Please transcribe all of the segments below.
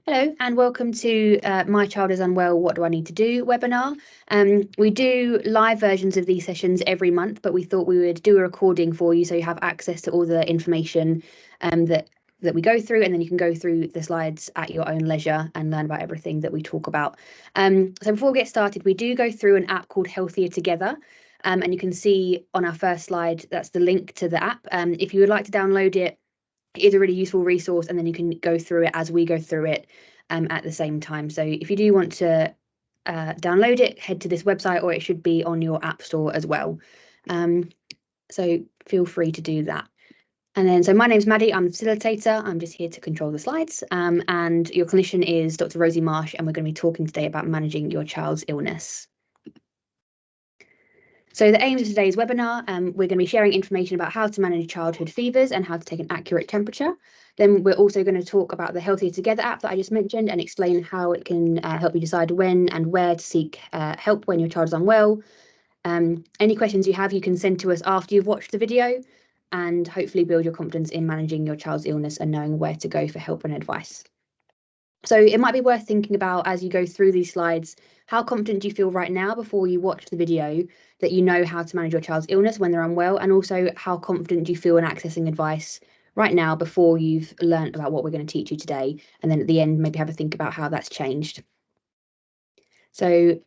Hello and welcome to My Child is Unwell, What Do I Need to Do webinar. We do live versions of these sessions every month, but we thought we would do a recording for you so you have access to all the information that we go through, and then you can go through the slides at your own leisure and learn about everything that we talk about. So before we get started, we do go through an app called Healthier Together. And you can see on our first slide, that's the link to the app. If you would like to download it, it is a really useful resource, and then you can go through it as we go through it at the same time. So if you do want to download it, head to this website, or it should be on your app store as well. So feel free to do that. And then, so my name's Maddie, I'm the facilitator. I'm just here to control the slides. And your clinician is Dr. Rosie Marsh, and we're going to be talking today about managing your child's illness. So the aims of today's webinar, we're going to be sharing information about how to manage childhood fevers and how to take an accurate temperature. Then we're also going to talk about the Healthier Together app that I just mentioned and explain how it can help you decide when and where to seek help when your child is unwell. Any questions you have, you can send to us after you've watched the video, and hopefully build your confidence in managing your child's illness and knowing where to go for help and advice. So it might be worth thinking about, as you go through these slides, how confident do you feel right now before you watch the video that you know how to manage your child's illness when they're unwell, and also how confident do you feel in accessing advice right now before you've learned about what we're going to teach you today, and then at the end maybe have a think about how that's changed. So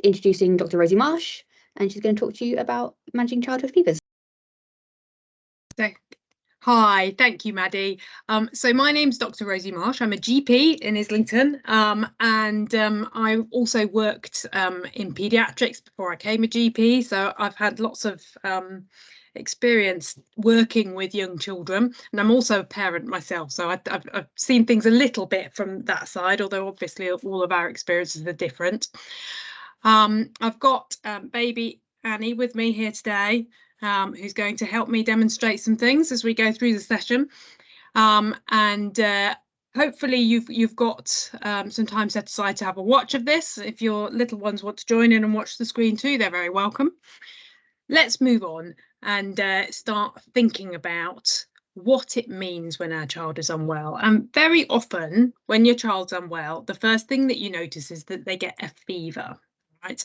introducing Dr. Rosie Marsh, and she's going to talk to you about managing childhood fevers. Hi, thank you, Maddie. So my name's Dr. Rosie Marsh. I'm a GP in Islington, and I also worked in paediatrics before I became a GP. So I've had lots of experience working with young children, and I'm also a parent myself. So I've seen things a little bit from that side, although obviously all of our experiences are different. I've got baby Annie with me here today, who's going to help me demonstrate some things as we go through the session. Hopefully you've got some time set aside to have a watch of this. If your little ones want to join in and watch the screen too, they're very welcome. Let's move on and start thinking about what it means when our child is unwell. And very often when your child's unwell, the first thing that you notice is that they get a fever, right?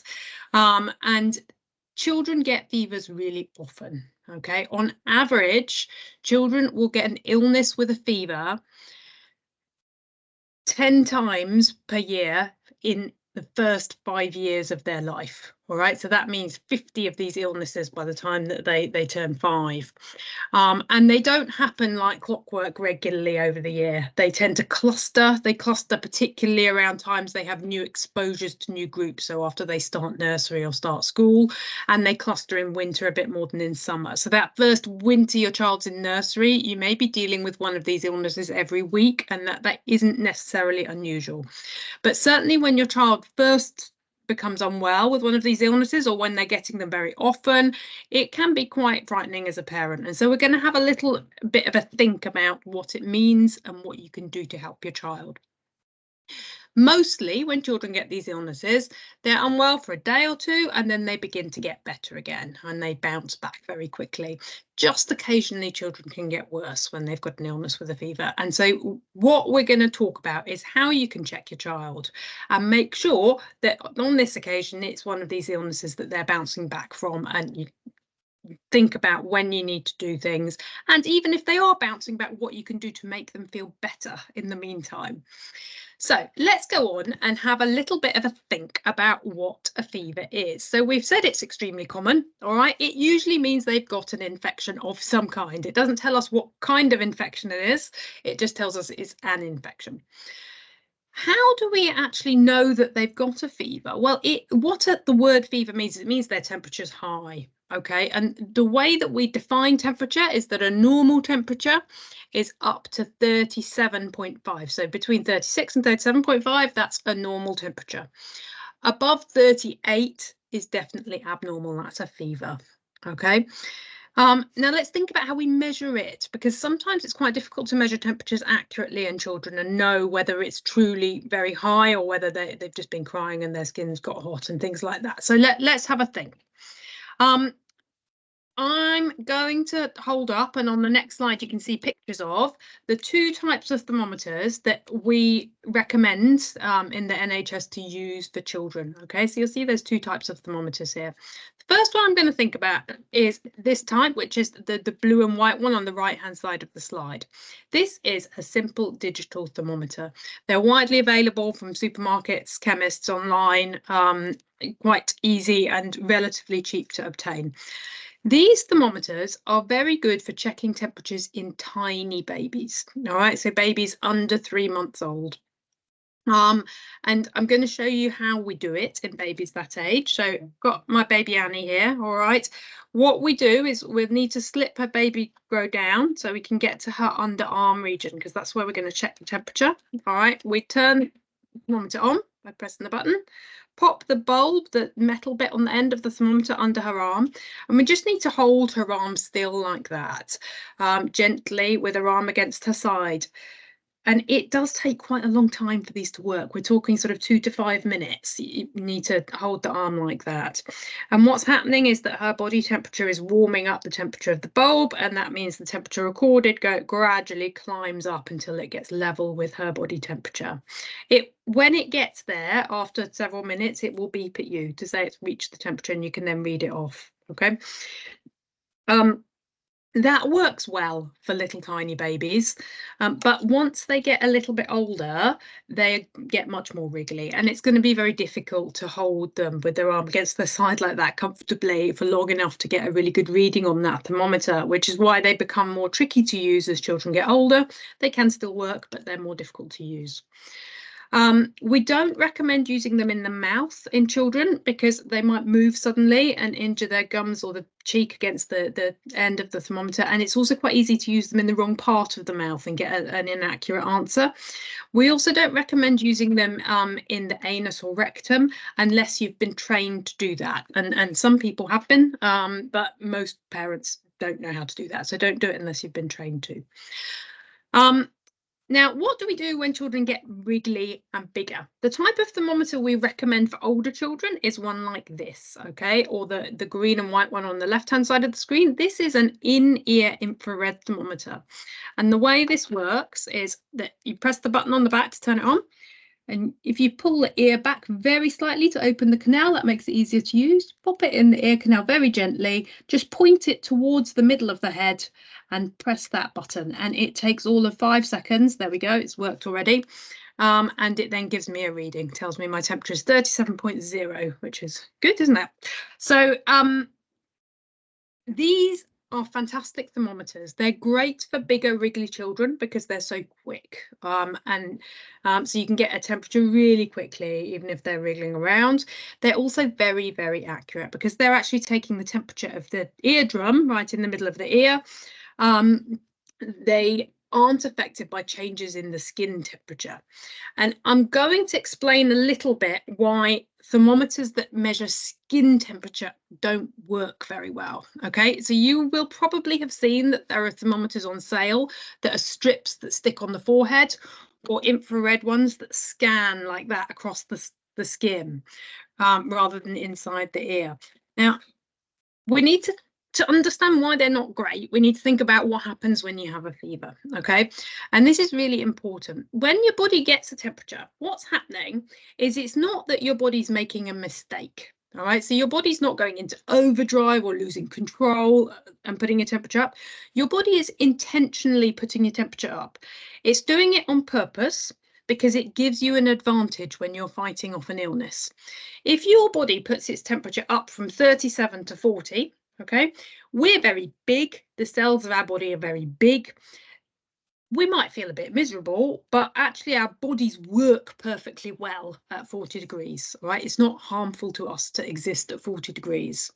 And children get fevers really often, okay? On average, children will get an illness with a fever 10 times per year in the first 5 years of their life. All right, so that means 50 of these illnesses by the time that they turn 5. And they don't happen like clockwork regularly over the year. They tend to cluster. They cluster particularly around times they have new exposures to new groups. So after they start nursery or start school, and they cluster in winter a bit more than in summer. So that first winter your child's in nursery, you may be dealing with one of these illnesses every week, and that isn't necessarily unusual. But certainly when your child first becomes unwell with one of these illnesses, or when they're getting them very often, it can be quite frightening as a parent. And so we're going to have a little bit of a think about what it means and what you can do to help your child. Mostly when children get these illnesses, they're unwell for a day or two, and then they begin to get better again, and they bounce back very quickly. Just occasionally children can get worse when they've got an illness with a fever. And so what we're going to talk about is how you can check your child and make sure that on this occasion it's one of these illnesses that they're bouncing back from, and you think about when you need to do things, and even if they are bouncing back, what you can do to make them feel better in the meantime. So let's go on and have a little bit of a think about what a fever is. So we've said it's extremely common, all right? It usually means they've got an infection of some kind. It doesn't tell us what kind of infection it is. It just tells us it's an infection. How do we actually know that they've got a fever? Well, the word fever means, it means their temperature's high, okay? And the way that we define temperature is that a normal temperature is up to 37.5. So between 36 and 37.5, that's a normal temperature. Above 38 is definitely abnormal. That's a fever, okay? Now let's think about how we measure it, because sometimes it's quite difficult to measure temperatures accurately in children and know whether it's truly very high or whether they've just been crying and their skin's got hot and things like that. So let's have a think. I'm going to hold up, and on the next slide you can see pictures of the 2 types of thermometers that we recommend in the NHS to use for children. Okay, so you'll see there's 2 types of thermometers here. The first one I'm going to think about is this type, which is the blue and white one on the right hand side of the slide. This is a simple digital thermometer. They're widely available from supermarkets, chemists, online, quite easy and relatively cheap to obtain. These thermometers are very good for checking temperatures in tiny babies. All right, so babies under 3 months old. And I'm going to show you how we do it in babies that age. So I've got my baby Annie here. All right, what we do is we need to slip her baby grow down so we can get to her underarm region, because that's where we're going to check the temperature. All right, we turn the thermometer on by pressing the button, pop the bulb, the metal bit on the end of the thermometer, under her arm, and we just need to hold her arm still like that, gently, with her arm against her side. And it does take quite a long time for these to work. We're talking sort of 2 to 5 minutes. You need to hold the arm like that. And what's happening is that her body temperature is warming up the temperature of the bulb, and that means the temperature recorded gradually climbs up until it gets level with her body temperature. When it gets there, after several minutes, it will beep at you to say it's reached the temperature, and you can then read it off. Okay. That works well for little tiny babies, but once they get a little bit older, they get much more wriggly, and it's going to be very difficult to hold them with their arm against their side like that comfortably for long enough to get a really good reading on that thermometer, which is why they become more tricky to use as children get older. They can still work, but they're more difficult to use. We don't recommend using them in the mouth in children, because they might move suddenly and injure their gums or the cheek against the end of the thermometer, and it's also quite easy to use them in the wrong part of the mouth and get an inaccurate answer. We also don't recommend using them in the anus or rectum unless you've been trained to do that, and some people have been, but most parents don't know how to do that, so don't do it unless you've been trained to. Now, what do we do when children get wriggly and bigger? The type of thermometer we recommend for older children is one like this, okay, or the green and white one on the left-hand side of the screen. This is an in-ear infrared thermometer. And the way this works is that you press the button on the back to turn it on. And if you pull the ear back very slightly to open the canal, that makes it easier to use. Pop it in the ear canal very gently, just point it towards the middle of the head and press that button. And it takes all of 5 seconds. There we go, it's worked already. And it then gives me a reading, tells me my temperature is 37.0, which is good, isn't it? So these are fantastic thermometers. They're great for bigger wriggly children because they're so quick, so you can get a temperature really quickly even if they're wriggling around. They're also very, very accurate because they're actually taking the temperature of the eardrum right in the middle of the ear. They aren't affected by changes in the skin temperature. And I'm going to explain a little bit why thermometers that measure skin temperature don't work very well. Okay, so you will probably have seen that there are thermometers on sale that are strips that stick on the forehead, or infrared ones that scan like that across the skin rather than inside the ear. Now, we need to understand why they're not great, we need to think about what happens when you have a fever, okay? And this is really important. When your body gets a temperature, what's happening is it's not that your body's making a mistake, all right? So your body's not going into overdrive or losing control and putting your temperature up. Your body is intentionally putting your temperature up. It's doing it on purpose because it gives you an advantage when you're fighting off an illness. If your body puts its temperature up from 37 to 40, okay, we're very big, the cells of our body are very big. We might feel a bit miserable, but actually our bodies work perfectly well at 40 degrees, right? It's not harmful to us to exist at 40 degrees.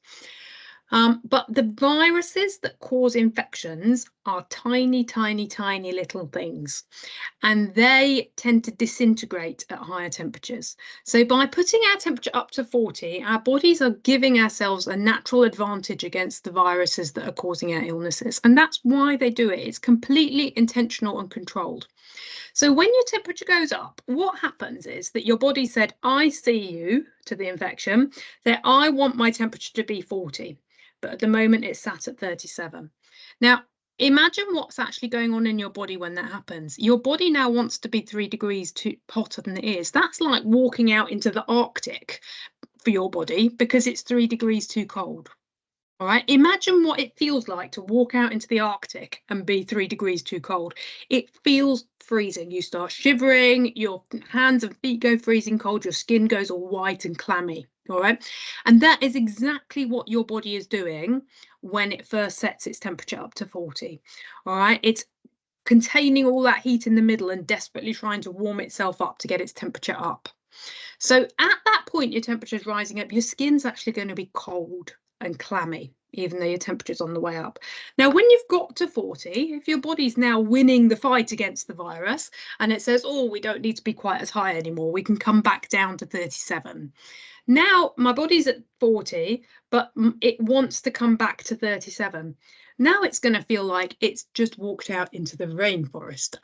But the viruses that cause infections are tiny, tiny, tiny little things, and they tend to disintegrate at higher temperatures. So by putting our temperature up to 40, our bodies are giving ourselves a natural advantage against the viruses that are causing our illnesses. And that's why they do it. It's completely intentional and controlled. So when your temperature goes up, what happens is that your body said, I see you, to the infection, that I want my temperature to be 40. but at the moment it's sat at 37. Now, imagine what's actually going on in your body when that happens. Your body now wants to be 3 degrees too hotter than it is. That's like walking out into the Arctic for your body because it's 3 degrees too cold. All right, imagine what it feels like to walk out into the Arctic and be 3 degrees too cold. It feels freezing. You start shivering, your hands and feet go freezing cold, your skin goes all white and clammy. All right, and that is exactly what your body is doing when it first sets its temperature up to 40. All right, it's containing all that heat in the middle and desperately trying to warm itself up to get its temperature up. So at that point, your temperature is rising up, your skin's actually going to be cold and clammy, even though your temperature's on the way up. Now, when you've got to 40, if your body's now winning the fight against the virus and it says, oh, we don't need to be quite as high anymore, we can come back down to 37. Now, my body's at 40, but it wants to come back to 37. Now it's going to feel like it's just walked out into the rainforest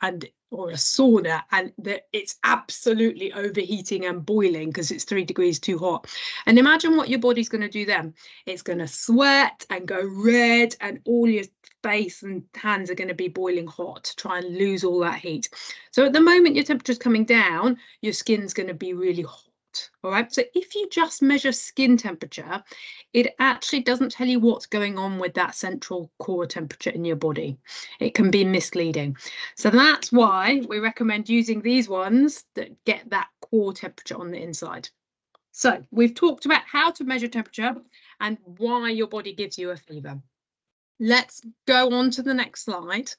or a sauna, and it's absolutely overheating and boiling because it's 3 degrees too hot. And imagine what your body's going to do then. It's going to sweat and go red, and all your face and hands are going to be boiling hot to try and lose all that heat. So at the moment your temperature's coming down, your skin's going to be really hot. All right, so if you just measure skin temperature, it actually doesn't tell you what's going on with that central core temperature in your body. It can be misleading. So that's why we recommend using these ones that get that core temperature on the inside. So we've talked about how to measure temperature and why your body gives you a fever. Let's go on to the next slide.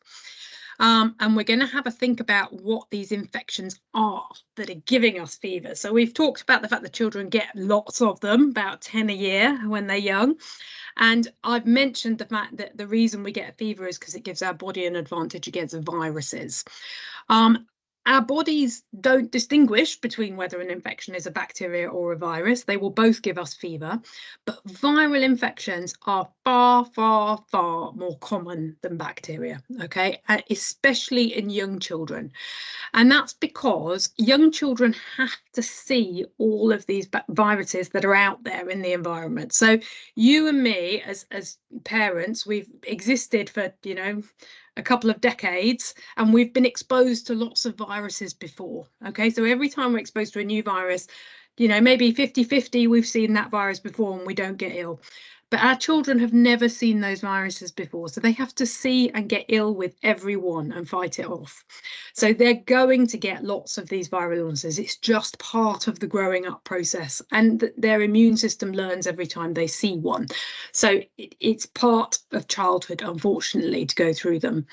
And we're going to have a think about what these infections are that are giving us fever. So we've talked about the fact that children get lots of them, about 10 a year when they're young. And I've mentioned the fact that the reason we get a fever is because it gives our body an advantage against viruses. Our bodies don't distinguish between whether an infection is a bacteria or a virus. They will both give us fever, but viral infections are far, far, far more common than bacteria, okay, especially in young children. And that's because young children have to see all of these viruses that are out there in the environment. So you and me as parents, we've existed for, you know, a couple of decades, and we've been exposed to lots of viruses before. Okay, so every time we're exposed to a new virus, you know, maybe 50-50 we've seen that virus before and we don't get ill. But our children have never seen those viruses before, so they have to see and get ill with every one and fight it off. So they're going to get lots of these viral illnesses. It's just part of the growing up process, and their immune system learns every time they see one. So it's part of childhood, unfortunately, to go through them.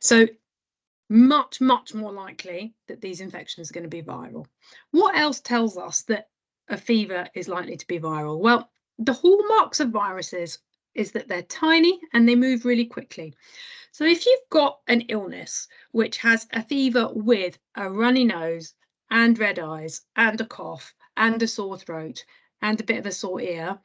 So much, much more likely that these infections are going to be viral. What else tells us that a fever is likely to be viral? Well, the hallmarks of viruses is that they're tiny and they move really quickly. So if you've got an illness which has a fever with a runny nose and red eyes and a cough and a sore throat and a bit of a sore ear,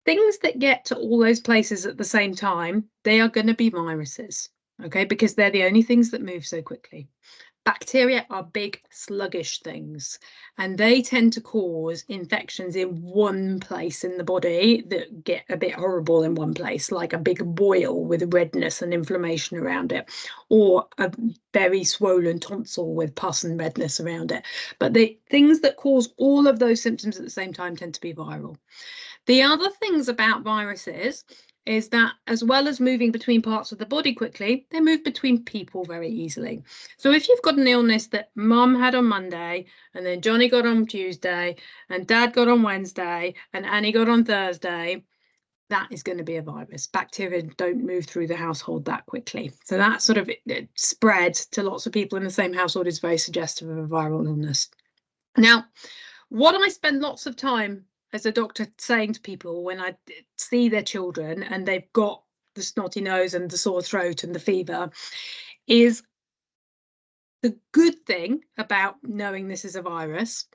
things that get to all those places at the same time, they are going to be viruses, okay, because they're the only things that move so quickly. Bacteria are big, sluggish things, and they tend to cause infections in one place in the body that get a bit horrible in one place, like a big boil with redness and inflammation around it, or a very swollen tonsil with pus and redness around it. But the things that cause all of those symptoms at the same time tend to be viral. The other things about viruses is that as well as moving between parts of the body quickly, they move between people very easily. So if you've got an illness that mum had on Monday, and then Johnny got on Tuesday, and dad got on Wednesday, and Annie got on Thursday, that is going to be a virus. Bacteria don't move through the household that quickly. So that sort of spread to lots of people in the same household is very suggestive of a viral illness. Now, what I spend lots of time as a doctor saying to people when I see their children and they've got the snotty nose and the sore throat and the fever is the good thing about knowing this is a virus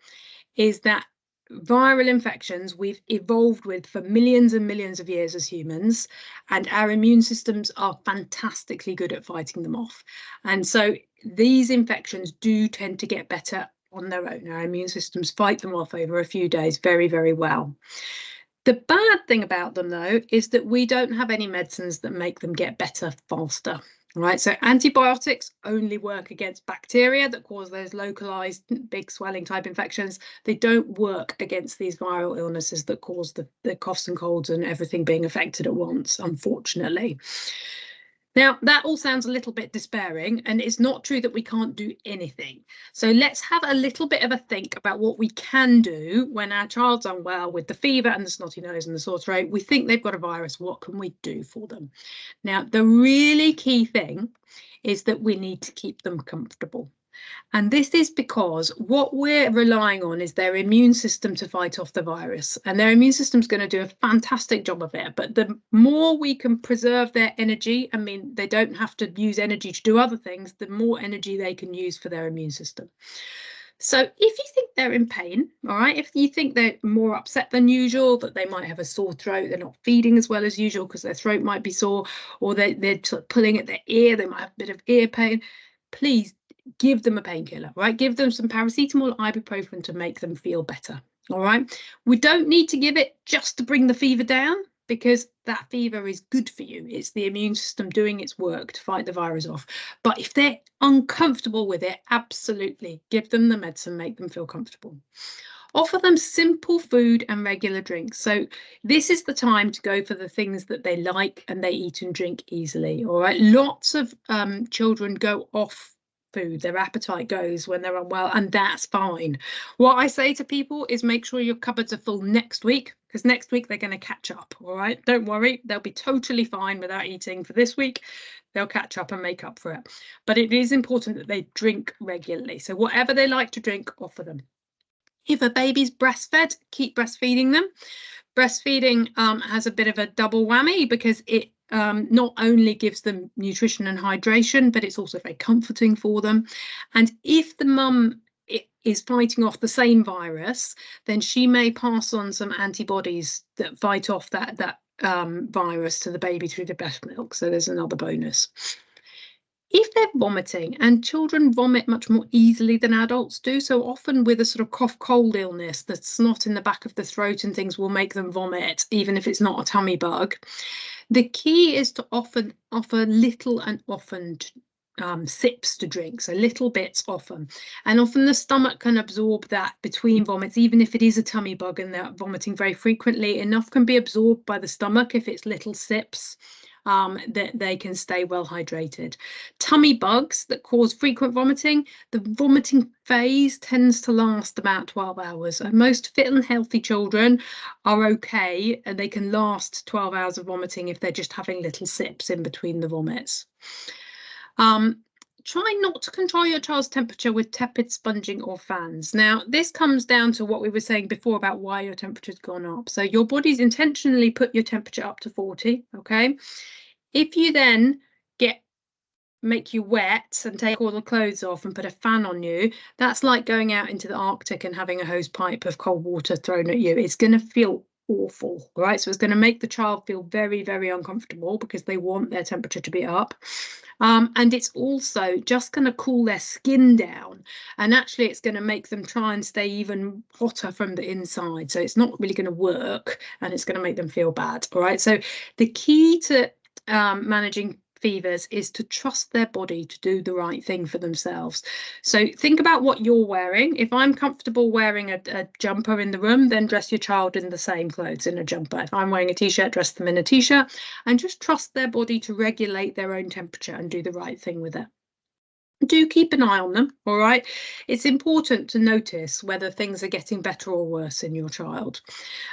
is that viral infections we've evolved with for millions and millions of years as humans, and our immune systems are fantastically good at fighting them off. And so these infections do tend to get better on their own. Our immune systems fight them off over a few days very, very well. The bad thing about them, though, is that we don't have any medicines that make them get better faster. Right, so antibiotics only work against bacteria that cause those localized big swelling type infections. They don't work against these viral illnesses that cause the coughs and colds and everything being affected at once, unfortunately. Now, that all sounds a little bit despairing, and it's not true that we can't do anything. So let's have a little bit of a think about what we can do when our child's unwell with the fever and the snotty nose and the sore throat. We think they've got a virus. What can we do for them? Now, the really key thing is that we need to keep them comfortable. And this is because what we're relying on is their immune system to fight off the virus. And their immune system is going to do a fantastic job of it. But the more we can preserve their energy, I mean, they don't have to use energy to do other things, the more energy they can use for their immune system. So if you think they're in pain, all right, if you think they're more upset than usual, that they might have a sore throat, they're not feeding as well as usual because their throat might be sore, or they're pulling at their ear, they might have a bit of ear pain, please give them a painkiller, right? Give them some paracetamol, ibuprofen to make them feel better, all right? We don't need to give it just to bring the fever down, because that fever is good for you. It's the immune system doing its work to fight the virus off. But if they're uncomfortable with it, absolutely give them the medicine, make them feel comfortable. Offer them simple food and regular drinks. So this is the time to go for the things that they like and they eat and drink easily, all right? Lots of children go off food, their appetite goes when they're unwell, and that's fine. What I say to people is make sure your cupboards are full next week, because next week they're going to catch up, all right? Don't worry, they'll be totally fine without eating for this week. They'll catch up and make up for it. But it is important that they drink regularly. So whatever they like to drink, offer them. If a baby's breastfed, keep breastfeeding them. Breastfeeding has a bit of a double whammy, because it not only gives them nutrition and hydration, but it's also very comforting for them. And if the mum is fighting off the same virus, then she may pass on some antibodies that fight off that virus to the baby through the breast milk. So there's another bonus. If they're vomiting, and children vomit much more easily than adults do, so often with a sort of cough cold illness, the snot in the back of the throat and things will make them vomit, even if it's not a tummy bug. The key is to offer little and often sips to drink, so little bits often. And often the stomach can absorb that between vomits, even if it is a tummy bug and they're vomiting very frequently, enough can be absorbed by the stomach if it's little sips. That they can stay well hydrated. Tummy bugs that cause frequent vomiting, the vomiting phase tends to last about 12 hours. And most fit and healthy children are okay, and they can last 12 hours of vomiting if they're just having little sips in between the vomits. Try not to control your child's temperature with tepid sponging or fans. Now, this comes down to what we were saying before about why your temperature's gone up. So your body's intentionally put your temperature up to 40, okay? If you then make you wet and take all the clothes off and put a fan on you, that's like going out into the Arctic and having a hose pipe of cold water thrown at you. It's going to feel awful, right? So it's going to make the child feel very, very uncomfortable, because they want their temperature to be up. And it's also just going to cool their skin down, and actually it's going to make them try and stay even hotter from the inside. So it's not really going to work, and it's going to make them feel bad. All right, so the key to managing fevers is to trust their body to do the right thing for themselves. So think about what you're wearing. If I'm comfortable wearing a jumper in the room, then dress your child in the same clothes in a jumper. If I'm wearing a t-shirt, dress them in a t-shirt, and just trust their body to regulate their own temperature and do the right thing with it. Do keep an eye on them, all right? It's important to notice whether things are getting better or worse in your child.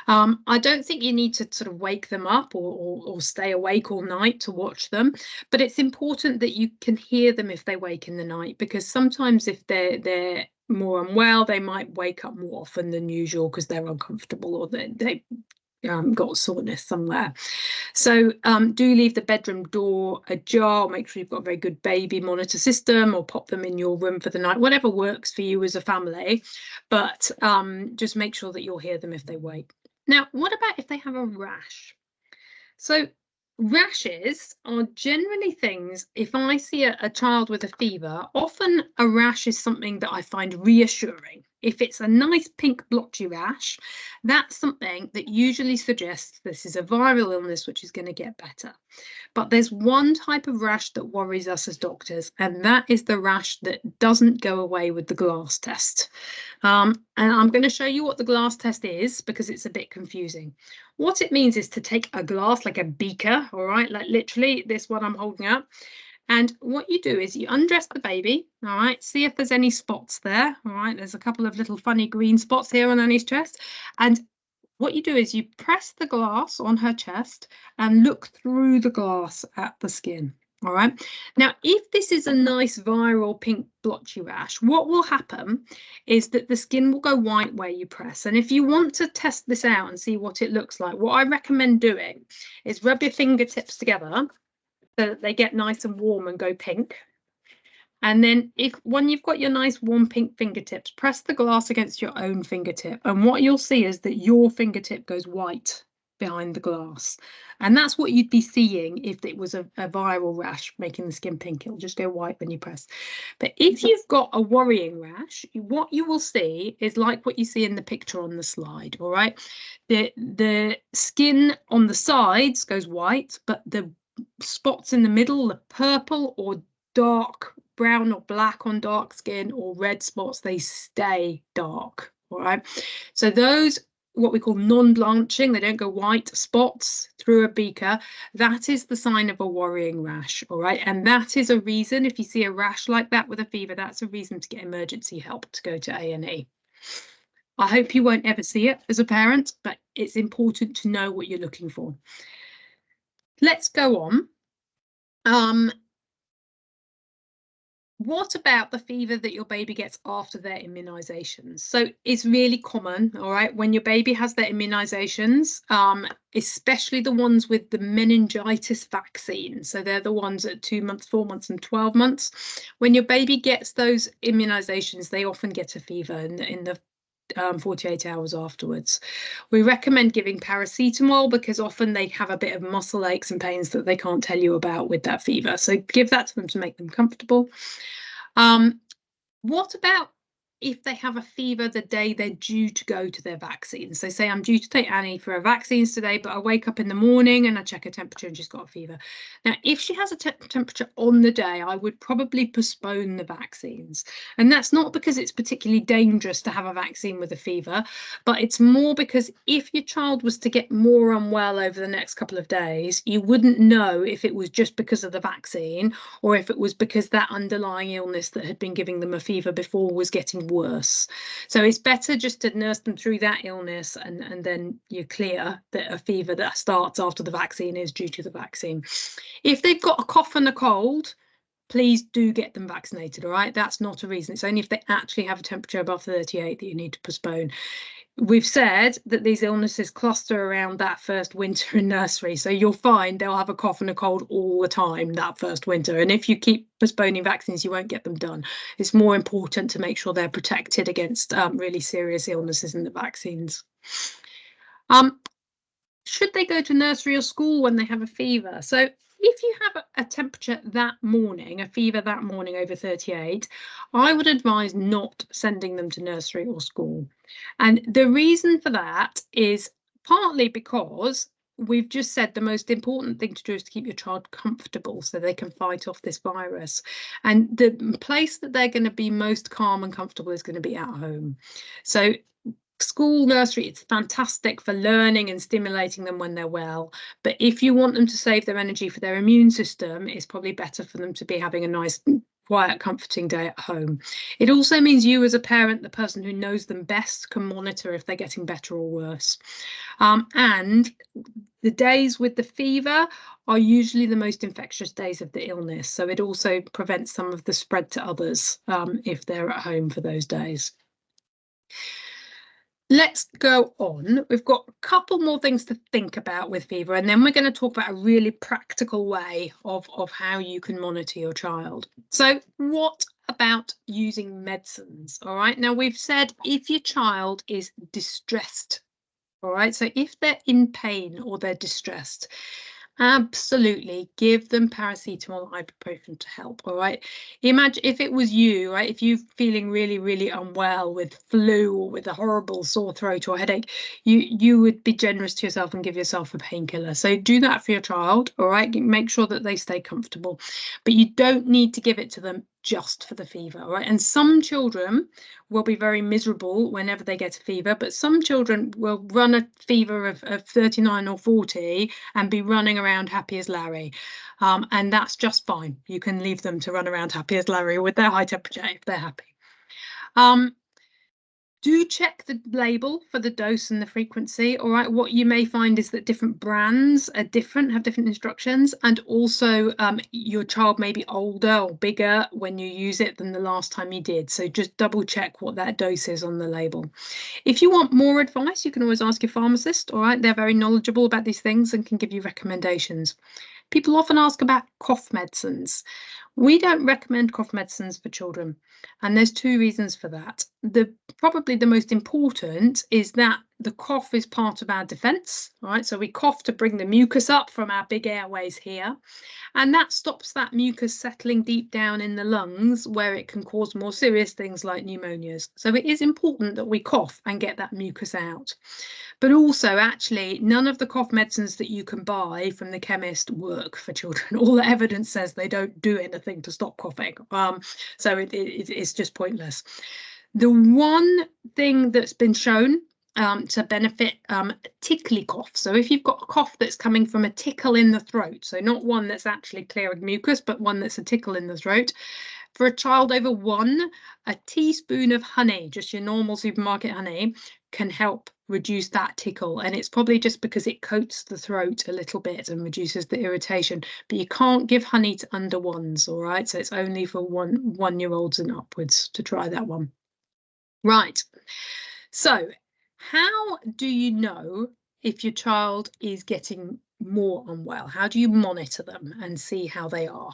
I don't think you need to sort of wake them up or stay awake all night to watch them, but it's important that you can hear them if they wake in the night, because sometimes if they're more unwell, they might wake up more often than usual because they're uncomfortable, or they got soreness somewhere. So do leave the bedroom door ajar, make sure you've got a very good baby monitor system, or pop them in your room for the night, whatever works for you as a family. But just make sure that you'll hear them if they wake. Now, what about if they have a rash? So rashes are generally things, if I see a child with a fever, often a rash is something that I find reassuring. If it's a nice pink blotchy rash, that's something that usually suggests this is a viral illness which is going to get better. But there's one type of rash that worries us as doctors, and that is the rash that doesn't go away with the glass test. And I'm going to show you what the glass test is because it's a bit confusing. What it means is to take a glass, like a beaker, all right, like literally this one I'm holding up. And what you do is you undress the baby, all right, see if there's any spots there, all right. There's a couple of little funny green spots here on Annie's chest. And what you do is you press the glass on her chest and look through the glass at the skin. All right. Now, if this is a nice viral pink blotchy rash, what will happen is that the skin will go white where you press. And if you want to test this out and see what it looks like, what I recommend doing is rub your fingertips together so that they get nice and warm and go pink. And then when you've got your nice warm pink fingertips, press the glass against your own fingertip. And what you'll see is that your fingertip goes white behind the glass. And that's what you'd be seeing if it was a viral rash making the skin pink. It'll just go white when you press. But if you've got a worrying rash, what you will see is like what you see in the picture on the slide, all right? The skin on the sides goes white, but the spots in the middle, the purple or dark brown or black on dark skin or red spots, they stay dark. All right, so those what we call non-blanching, they don't go white spots through a beaker, that is the sign of a worrying rash. All right, and that is a reason, if you see a rash like that with a fever, that's a reason to get emergency help, to go to A&E. I hope you won't ever see it as a parent, but it's important to know what you're looking for. Let's go on. What about the fever that your baby gets after their immunizations? So it's really common, all right, when your baby has their immunizations, especially the ones with the meningitis vaccine. So they're the ones at 2 months, 4 months and 12 months. When your baby gets those immunizations, they often get a fever in the 48 hours afterwards. We recommend giving paracetamol because often they have a bit of muscle aches and pains that they can't tell you about with that fever. So give that to them to make them comfortable. What about if they have a fever the day they're due to go to their vaccines? So say I'm due to take Annie for her vaccines today, but I wake up in the morning and I check her temperature and she's got a fever. Now, if she has a temperature on the day, I would probably postpone the vaccines. And that's not because it's particularly dangerous to have a vaccine with a fever, but it's more because if your child was to get more unwell over the next couple of days, you wouldn't know if it was just because of the vaccine or if it was because that underlying illness that had been giving them a fever before was getting worse. So it's better just to nurse them through that illness and then you're clear that a fever that starts after the vaccine is due to the vaccine. If they've got a cough and a cold, please do get them vaccinated, all right? That's not a reason. It's only if they actually have a temperature above 38 that you need to postpone. We've said that these illnesses cluster around that first winter in nursery. So you'll find they'll have a cough and a cold all the time that first winter. And if you keep postponing vaccines, you won't get them done. It's more important to make sure they're protected against really serious illnesses in the vaccines. Should they go to nursery or school when they have a fever? So if you have a temperature that morning, a fever that morning over 38, I would advise not sending them to nursery or school. And the reason for that is partly because we've just said the most important thing to do is to keep your child comfortable so they can fight off this virus. And the place that they're going to be most calm and comfortable is going to be at home. So school, nursery, it's fantastic for learning and stimulating them when they're well. But if you want them to save their energy for their immune system, it's probably better for them to be having a nice, quiet, comforting day at home. It also means you as a parent, the person who knows them best, can monitor if they're getting better or worse. And the days with the fever are usually the most infectious days of the illness. So it also prevents some of the spread to others if they're at home for those days. Let's go on. We've got a couple more things to think about with fever, and then we're going to talk about a really practical way of how you can monitor your child. So what about using medicines? All right. Now, we've said if your child is distressed, all right, so if they're in pain or they're distressed, Absolutely, give them paracetamol, ibuprofen to help. All right, imagine if it was you, right? If you're feeling really, really unwell with flu or with a horrible sore throat or headache, you would be generous to yourself and give yourself a painkiller. So do that for your child. All right, make sure that they stay comfortable, but you don't need to give it to them just for the fever. All right, and some children will be very miserable whenever they get a fever, but some children will run a fever of 39 or 40 and be running around happy as Larry, and that's just fine. You can leave them to run around happy as Larry with their high temperature if they're happy. Do check the label for the dose and the frequency. All right, what you may find is that different brands are different, have different instructions, and also your child may be older or bigger when you use it than the last time you did. So just double check what that dose is on the label. If you want more advice, you can always ask your pharmacist. All right, they're very knowledgeable about these things and can give you recommendations. People often ask about cough medicines. We don't recommend cough medicines for children, and there's two reasons for that. Probably the most important is that the cough is part of our defense, right? So we cough to bring the mucus up from our big airways here, and that stops that mucus settling deep down in the lungs where it can cause more serious things like pneumonias. So it is important that we cough and get that mucus out. But also, actually, none of the cough medicines that you can buy from the chemist work for children. All the evidence says they don't do anything to stop coughing. So it's just pointless. The one thing that's been shown to benefit tickly cough. So if you've got a cough that's coming from a tickle in the throat, so not one that's actually clearing mucus, but one that's a tickle in the throat, for a child over 1, a teaspoon of honey, just your normal supermarket honey, can help reduce that tickle. And it's probably just because it coats the throat a little bit and reduces the irritation. But you can't give honey to under 1s, all right? So it's only for one-year-olds and upwards to try that one. Right. So how do you know if your child is getting more unwell? How do you monitor them and see how they are?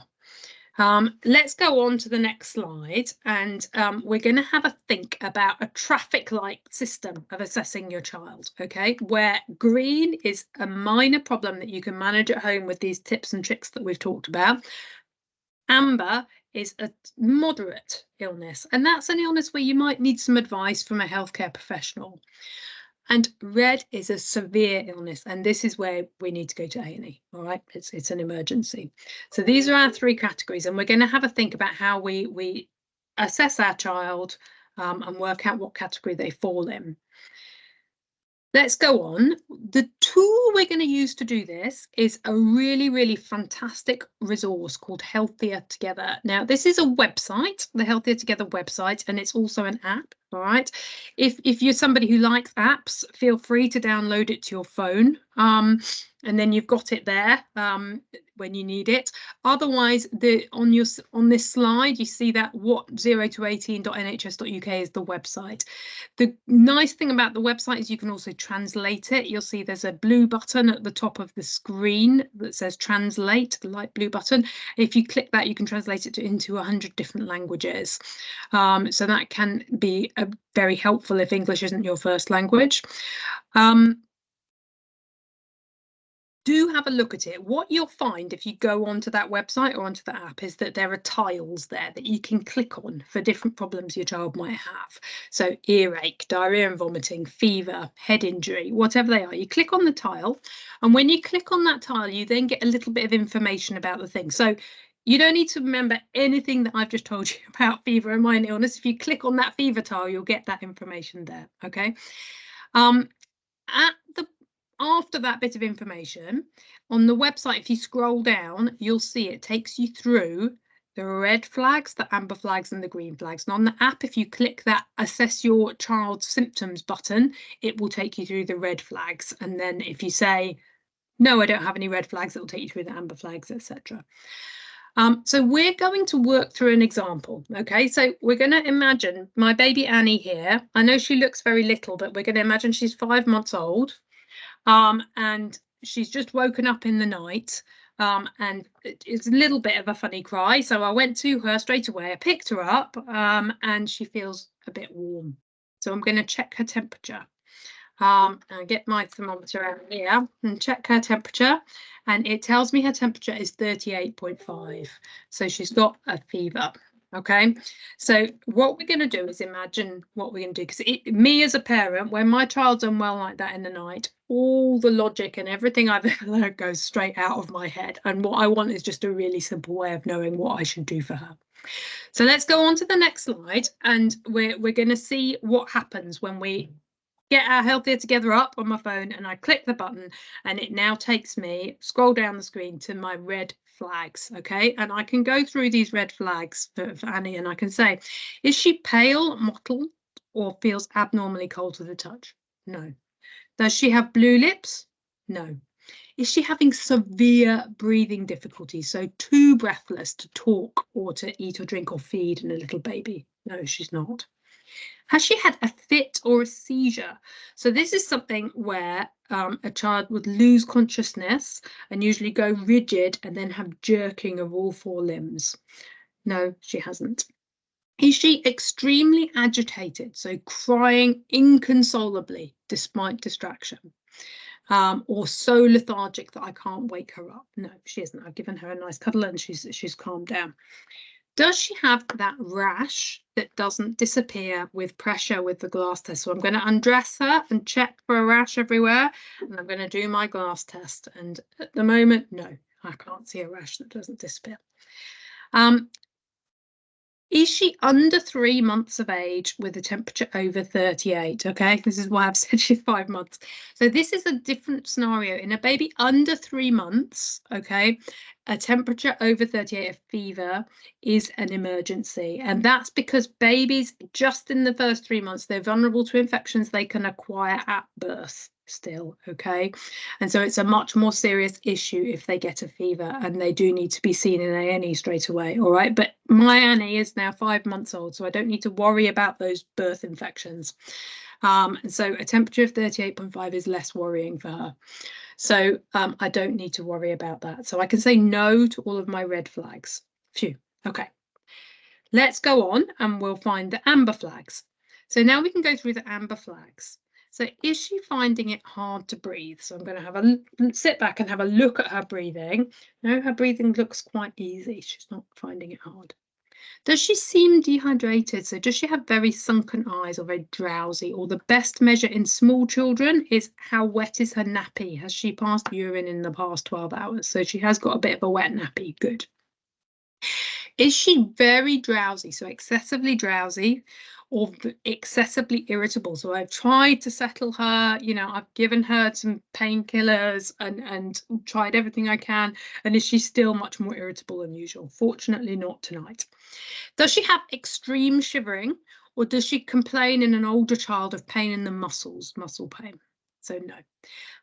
Let's go on to the next slide, and we're going to have a think about a traffic light system of assessing your child, okay, where green is a minor problem that you can manage at home with these tips and tricks that we've talked about. Amber is a moderate illness, and that's an illness where you might need some advice from a healthcare professional. And red is a severe illness, and this is where we need to go to A&E. All right, it's an emergency. So these are our 3 categories, and we're going to have a think about how we assess our child and work out what category they fall in. Let's go on. The tool we're going to use to do this is a really, really fantastic resource called Healthier Together. Now, this is a website, the Healthier Together website, and it's also an app. All right. If you're somebody who likes apps, feel free to download it to your phone. And then you've got it there when you need it. Otherwise, on this slide, you see that what0to18.nhs.uk is the website. The nice thing about the website is you can also translate it. You'll see there's a blue button at the top of the screen that says translate, the light blue button. If you click that, you can translate it into 100 different languages. So that can be very helpful if English isn't your first language. Do have a look at it. What you'll find if you go onto that website or onto the app is that there are tiles there that you can click on for different problems your child might have. So earache, diarrhea and vomiting, fever, head injury, whatever they are. You click on the tile, and when you click on that tile, you then get a little bit of information about the thing. So you don't need to remember anything that I've just told you about fever and minor illness. If you click on that fever tile, you'll get that information there. Okay. After that bit of information on the website, if you scroll down, you'll see it takes you through the red flags, the amber flags and the green flags. And on the app, if you click that assess your child's symptoms button, it will take you through the red flags. And then if you say, no, I don't have any red flags, it will take you through the amber flags, etc. So we're going to work through an example. Okay, so we're going to imagine my baby Annie here. I know she looks very little, but we're going to imagine she's 5 months old. And she's just woken up in the night, and it's a little bit of a funny cry. So I went to her straight away. I picked her up, and she feels a bit warm. So I'm going to check her temperature. I get my thermometer out here and check her temperature, and it tells me her temperature is 38.5. So she's got a fever. Okay, so what we're going to do is imagine what we're going to do, because me as a parent, when my child's unwell like that in the night, all the logic and everything I've ever learned goes straight out of my head, and what I want is just a really simple way of knowing what I should do for her. So let's go on to the next slide, and we're going to see what happens when we get our Healthier Together up on my phone and I click the button, and it now takes me, scroll down the screen to my red flags. Okay, and I can go through these red flags for Annie, and I can say, is she pale, mottled, or feels abnormally cold to the touch? No. Does she have blue lips? No. Is she having severe breathing difficulties, so too breathless to talk or to eat or drink or feed in a little baby? No, she's not. Has she had a fit or a seizure? So this is something where a child would lose consciousness and usually go rigid and then have jerking of all four limbs. No, she hasn't. Is she extremely agitated, so crying inconsolably despite distraction? Or so lethargic that I can't wake her up? No, she isn't. I've given her a nice cuddle and she's calmed down. Does she have that rash that doesn't disappear with pressure with the glass test? So I'm going to undress her and check for a rash everywhere, and I'm going to do my glass test. And at the moment, no, I can't see a rash that doesn't disappear. Is she under 3 months of age with a temperature over 38? Okay, this is why I've said she's 5 months. So this is a different scenario. In a baby under 3 months, okay, a temperature over 38, a fever, is an emergency. And that's because babies, just in the first 3 months, they're vulnerable to infections they can acquire at birth still. Okay, and so it's a much more serious issue if they get a fever, and they do need to be seen in A&E straight away. All right, but my Annie is now 5 months old, so I don't need to worry about those birth infections. And so a temperature of 38.5 is less worrying for her. So I don't need to worry about that. So I can say no to all of my red flags. Phew. Okay, let's go on and we'll find the amber flags. So now we can go through the amber flags. So is she finding it hard to breathe? So I'm going to have a sit back and have a look at her breathing. No, her breathing looks quite easy. She's not finding it hard. Does she seem dehydrated? So does she have very sunken eyes or very drowsy? Or the best measure in small children is how wet is her nappy? Has she passed urine in the past 12 hours? So she has got a bit of a wet nappy. Good. Is she very drowsy? So excessively drowsy or excessively irritable? So I've tried to settle her, you know, I've given her some painkillers and tried everything I can. And is she still much more irritable than usual? Fortunately not tonight. Does she have extreme shivering, or does she complain in an older child of pain in the muscles, muscle pain? So no.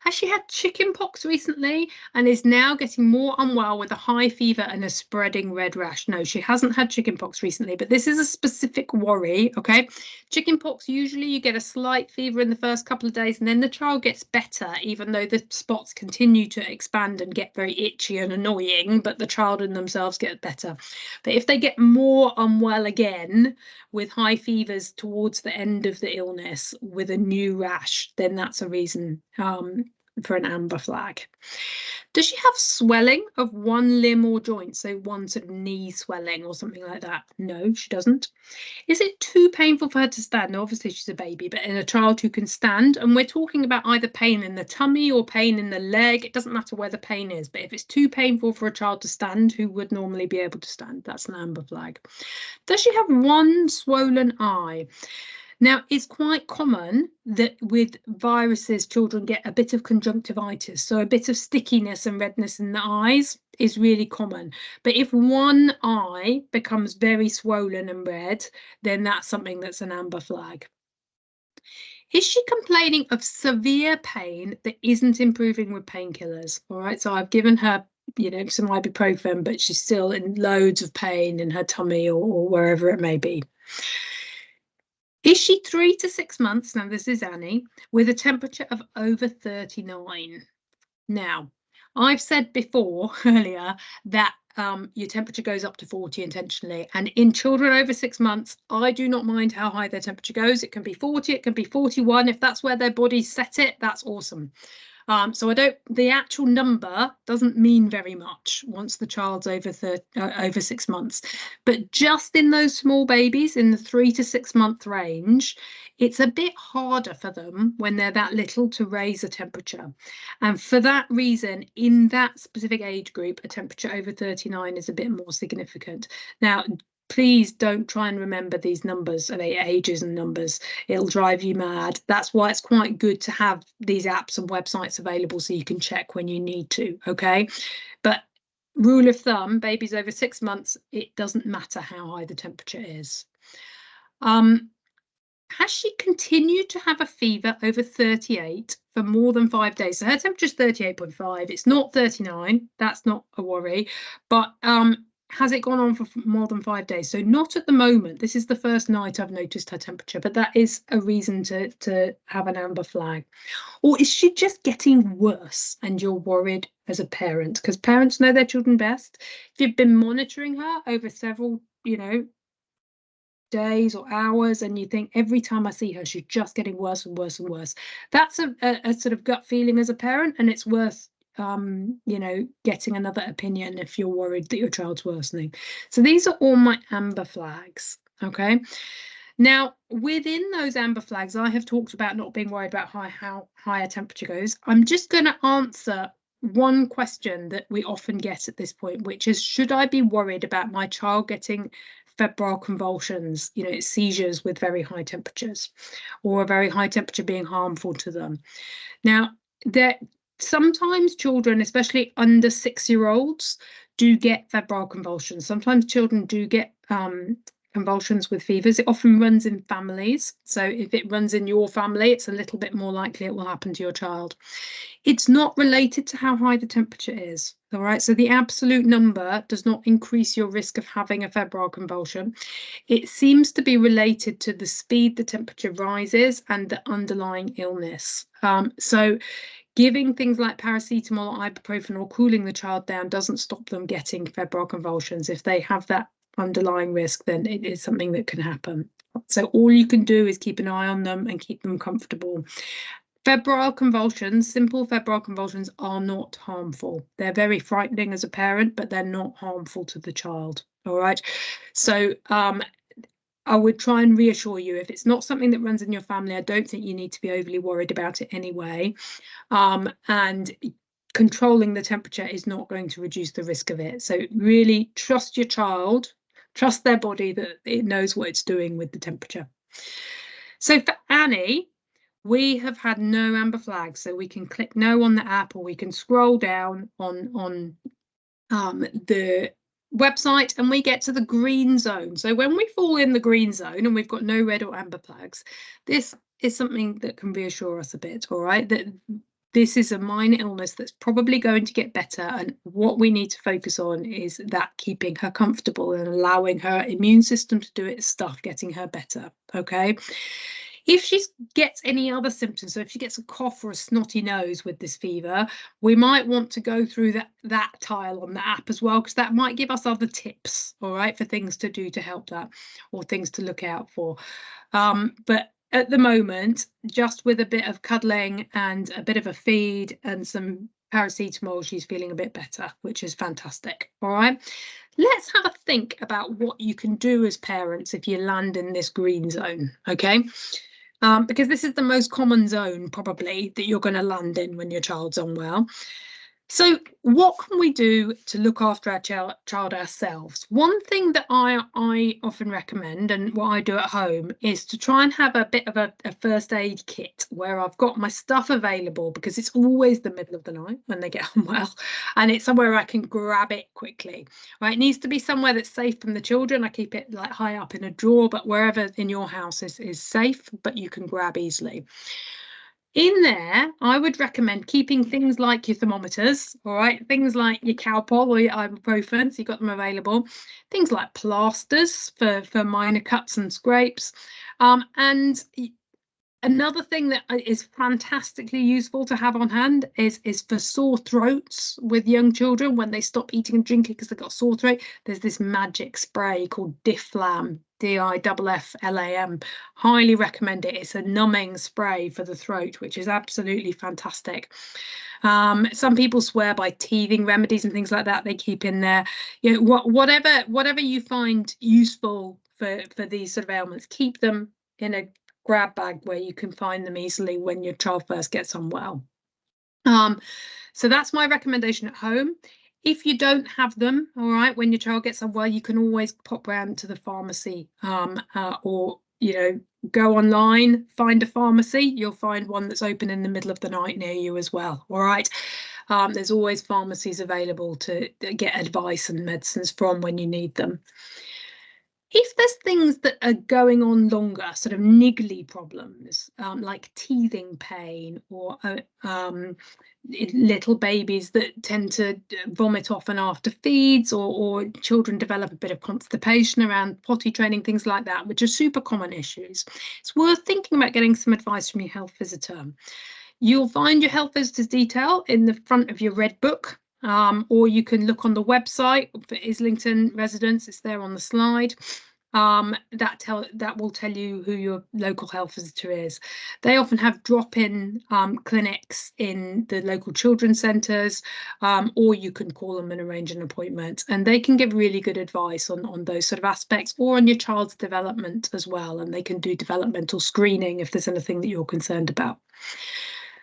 Has she had chicken pox recently and is now getting more unwell with a high fever and a spreading red rash? No, she hasn't had chicken pox recently, but this is a specific worry. Okay, chicken pox, usually you get a slight fever in the first couple of days and then the child gets better, even though the spots continue to expand and get very itchy and annoying, but the child and themselves get better. But if they get more unwell again with high fevers towards the end of the illness with a new rash, then that's a reason for an amber flag. Does she have swelling of one limb or joint, so one sort of knee swelling or something like that? No, she doesn't. Is it too painful for her to stand? Now, obviously she's a baby, but in a child who can stand, and we're talking about either pain in the tummy or pain in the leg, it doesn't matter where the pain is, but if it's too painful for a child to stand who would normally be able to stand, that's an amber flag. Does she have one swollen eye? Now, it's quite common that with viruses, children get a bit of conjunctivitis. So a bit of stickiness and redness in the eyes is really common. But if one eye becomes very swollen and red, then that's something that's an amber flag. Is she complaining of severe pain that isn't improving with painkillers? All right, so I've given her, you know, some ibuprofen, but she's still in loads of pain in her tummy or wherever it may be. Is she 3 to 6 months, now this is Annie, with a temperature of over 39? Now, I've said before earlier that your temperature goes up to 40 intentionally. And in children over 6 months, I do not mind how high their temperature goes. It can be 40, it can be 41. If that's where their body set it, that's awesome. So the actual number doesn't mean very much once the child's over 6 months. But just in those small babies in the 3 to 6 month range, it's a bit harder for them when they're that little to raise a temperature. And for that reason, in that specific age group, a temperature over 39 is a bit more significant. Now, please don't try and remember these numbers of ages and numbers. It'll drive you mad. That's why it's quite good to have these apps and websites available so you can check when you need to, okay? But rule of thumb, babies over 6 months, it doesn't matter how high the temperature is. Has she continued to have a fever over 38 for more than 5 days? So her temperature is 38.5. It's not 39. That's not a worry. But has it gone on for more than 5 days? So not at the moment. This is the first night I've noticed her temperature, but that is a reason to have an amber flag. Or is she just getting worse and you're worried as a parent? Because parents know their children best. If you've been monitoring her over several, days or hours, and you think every time I see her she's just getting worse and worse and worse, that's a sort of gut feeling as a parent, and it's worth getting another opinion if you're worried that your child's worsening. So these are all my amber flags. Okay, now within those amber flags, I have talked about not being worried about how high a temperature goes. I'm just going to answer one question that we often get at this point, which is, should I be worried about my child getting febrile convulsions, seizures with very high temperatures, or a very high temperature being harmful to them? Now, sometimes children, especially under 6-year-olds, do get febrile convulsions. Sometimes children do get convulsions with fevers. It often runs in families. So if it runs in your family, it's a little bit more likely it will happen to your child. It's not related to how high the temperature is. All right, so the absolute number does not increase your risk of having a febrile convulsion. It seems to be related to the speed the temperature rises and the underlying illness. So giving things like paracetamol or ibuprofen or cooling the child down doesn't stop them getting febrile convulsions. If they have that underlying risk, then it is something that can happen. So all you can do is keep an eye on them and keep them comfortable. Febrile convulsions, simple febrile convulsions, are not harmful. They're very frightening as a parent, but they're not harmful to the child. All right. So I would try and reassure you, if it's not something that runs in your family, I don't think you need to be overly worried about it anyway. And controlling the temperature is not going to reduce the risk of it. So really trust your child, trust their body that it knows what it's doing with the temperature. So for Annie, we have had no amber flags, so we can click no on the app, or we can scroll down on the website and we get to the green zone. So when we fall in the green zone and we've got no red or amber flags, this is something that can reassure us a bit, all right, that this is a minor illness that's probably going to get better, and what we need to focus on is that keeping her comfortable and allowing her immune system to do its stuff, getting her better. Okay, if she gets any other symptoms, so if she gets a cough or a snotty nose with this fever, we might want to go through that tile on the app as well, because that might give us other tips, all right, for things to do to help that, or things to look out for. But at the moment, just with a bit of cuddling and a bit of a feed and some paracetamol, she's feeling a bit better, which is fantastic. All right, let's have a think about what you can do as parents if you land in this green zone. Okay, because this is the most common zone probably that you're going to land in when your child's unwell. So what can we do to look after our child ourselves? One thing that I often recommend, and what I do at home, is to try and have a bit of a first aid kit where I've got my stuff available, because it's always the middle of the night when they get unwell, and it's somewhere I can grab it quickly. Right, it needs to be somewhere that's safe from the children. I keep it like high up in a drawer, but wherever in your house is safe, but you can grab easily. In there, I would recommend keeping things like your thermometers, all right, things like your Calpol or your ibuprofen, so you've got them available, things like plasters for minor cuts and scrapes, and Another thing that is fantastically useful to have on hand is for sore throats with young children when they stop eating and drinking because they've got sore throat. There's this magic spray called Difflam, Difflam. Highly recommend it. It's a numbing spray for the throat, which is absolutely fantastic. Some people swear by teething remedies and things like that they keep in there. You know, whatever you find useful for these sort of ailments, keep them in a grab bag where you can find them easily when your child first gets unwell. So that's my recommendation at home. If you don't have them, all right, when your child gets unwell, you can always pop round to the pharmacy, or go online, find a pharmacy. You'll find one that's open in the middle of the night near you as well. All right. There's always pharmacies available to get advice and medicines from when you need them. If there's things that are going on longer, sort of niggly problems, like teething pain or little babies that tend to vomit often after feeds, or children develop a bit of constipation around potty training, things like that, which are super common issues, it's worth thinking about getting some advice from your health visitor. You'll find your health visitor's detail in the front of your red book. Or you can look on the website for Islington residents. It's there on the slide. That will tell you who your local health visitor is. They often have drop-in clinics in the local children's centres, or you can call them and arrange an appointment, and they can give really good advice on those sort of aspects, or on your child's development as well, and they can do developmental screening if there's anything that you're concerned about.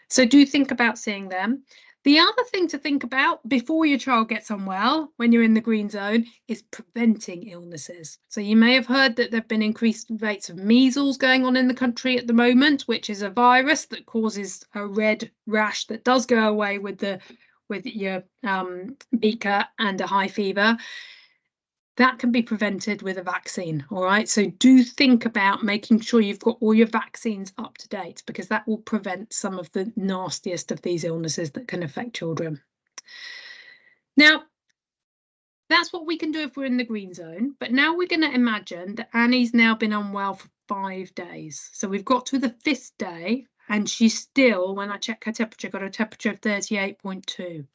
So do think about seeing them. The other thing to think about before your child gets unwell, when you're in the green zone, is preventing illnesses. So you may have heard that there have been increased rates of measles going on in the country at the moment, which is a virus that causes a red rash that does go away with your beaker and a high fever. That can be prevented with a vaccine, all right? So do think about making sure you've got all your vaccines up to date, because that will prevent some of the nastiest of these illnesses that can affect children. Now, that's what we can do if we're in the green zone. But now we're going to imagine that Annie's now been unwell for 5 days. So we've got to the 5th day, and she's still, when I check her temperature, got a temperature of 38.2.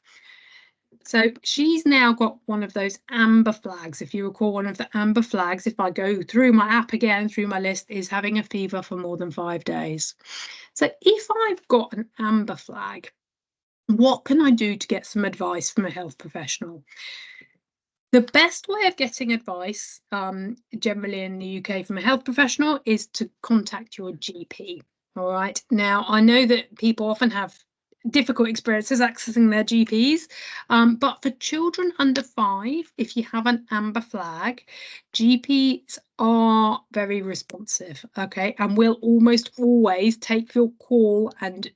So she's now got one of those amber flags. If you recall, one of the amber flags, if I go through my app again, through my list, is having a fever for more than 5 days. So if I've got an amber flag, what can I do to get some advice from a health professional? The best way of getting advice, generally in the UK from a health professional, is to contact your GP. All right. Now, I know that people often have difficult experiences accessing their GPs, but for children under 5, if you have an amber flag, GPs are very responsive, okay, and will almost always take your call and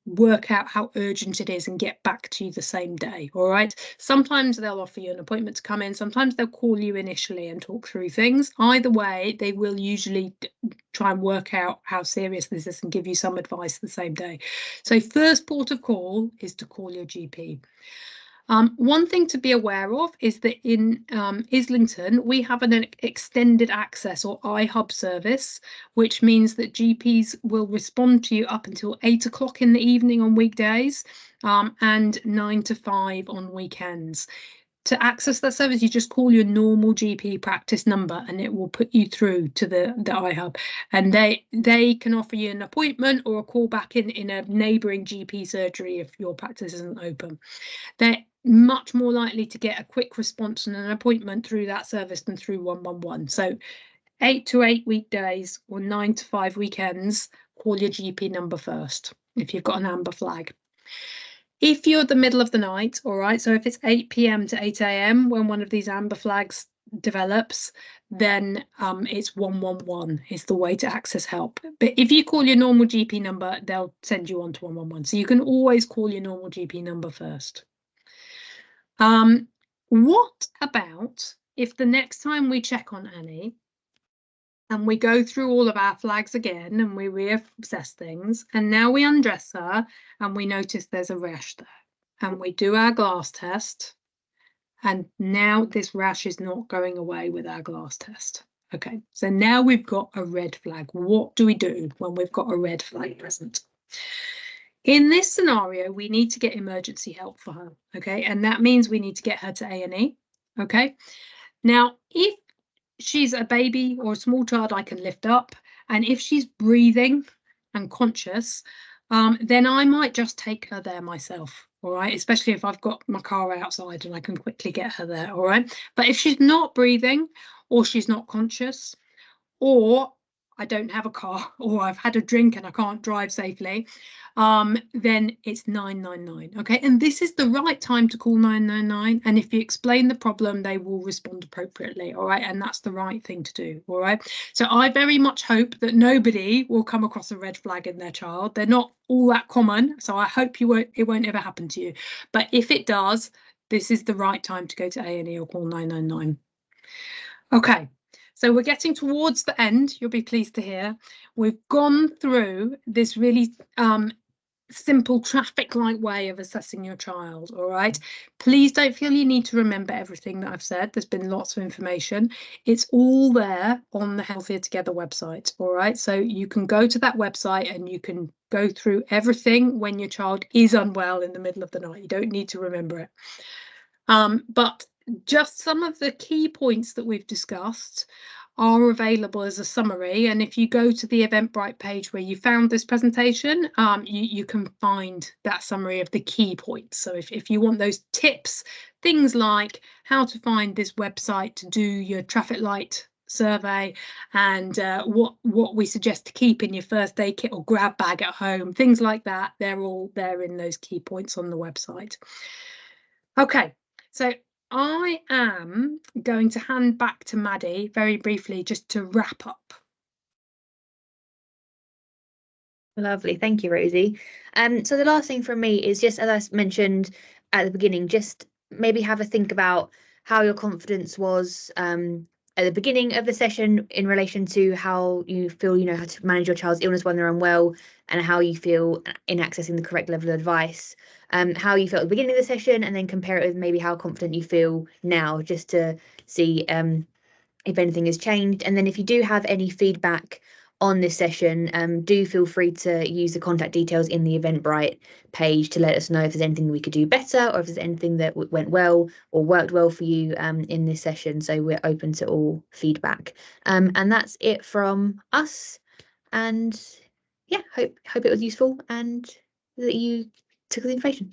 work out how urgent it is and get back to you the same day. All right. Sometimes they'll offer you an appointment to come in. Sometimes they'll call you initially and talk through things. Either way, they will usually try and work out how serious this is and give you some advice the same day. So first port of call is to call your GP. One thing to be aware of is that in Islington, we have an extended access or iHub service, which means that GPs will respond to you up until 8 o'clock in the evening on weekdays, and 9 to 5 on weekends. To access that service, you just call your normal GP practice number and it will put you through to the iHub, and they can offer you an appointment or a call back in a neighbouring GP surgery if your practice isn't open. They're much more likely to get a quick response and an appointment through that service than through 111. So 8 to 8 weekdays or 9 to 5 weekends, call your GP number first if you've got an amber flag. If you're the middle of the night, all right, so if it's 8 p.m. to 8 a.m. when one of these amber flags develops, then it's 111 is the way to access help. But if you call your normal GP number, they'll send you on to 111. So you can always call your normal GP number first. What about if the next time we check on Annie and we go through all of our flags again and we reassess things, and now we undress her and we notice there's a rash there, and we do our glass test, and now this rash is not going away with our glass test. Okay, so now we've got a red flag. What do we do when we've got a red flag present? In this scenario, we need to get emergency help for her, okay? And that means we need to get her to A&E, okay? Now, if she's a baby or a small child, I can lift up. And if she's breathing and conscious, then I might just take her there myself, all right? Especially if I've got my car outside and I can quickly get her there, all right? But if she's not breathing or she's not conscious, or I don't have a car, or I've had a drink and I can't drive safely, then it's 999. Okay, and this is the right time to call 999. And if you explain the problem, they will respond appropriately. All right, and that's the right thing to do. All right. So I very much hope that nobody will come across a red flag in their child. They're not all that common, so I hope it won't ever happen to you. But if it does, this is the right time to go to A&E or call 999. Okay. So we're getting towards the end, you'll be pleased to hear. We've gone through this really simple traffic-like way of assessing your child, all right? Please don't feel you need to remember everything that I've said. There's been lots of information. It's all there on the Healthier Together website, all right? So you can go to that website and you can go through everything when your child is unwell in the middle of the night. You don't need to remember it. But just some of the key points that we've discussed are available as a summary. And if you go to the Eventbrite page where you found this presentation, you can find that summary of the key points. So if you want those tips, things like how to find this website to do your traffic light survey, and what we suggest to keep in your first aid kit or grab bag at home, things like that, they're all there in those key points on the website. Okay, so I am going to hand back to Maddie very briefly just to wrap up. Lovely, thank you, Rosie. So the last thing from me is just, as I mentioned at the beginning, just maybe have a think about how your confidence was at the beginning of the session in relation to how you feel, you know, how to manage your child's illness when they're unwell, and how you feel in accessing the correct level of advice. How you felt at the beginning of the session, and then compare it with maybe how confident you feel now, just to see if anything has changed. And then if you do have any feedback on this session, do feel free to use the contact details in the Eventbrite page to let us know if there's anything we could do better, or if there's anything that went well or worked well for you in this session. So we're open to all feedback. And that's it from us. And yeah, hope it was useful and that you took the information.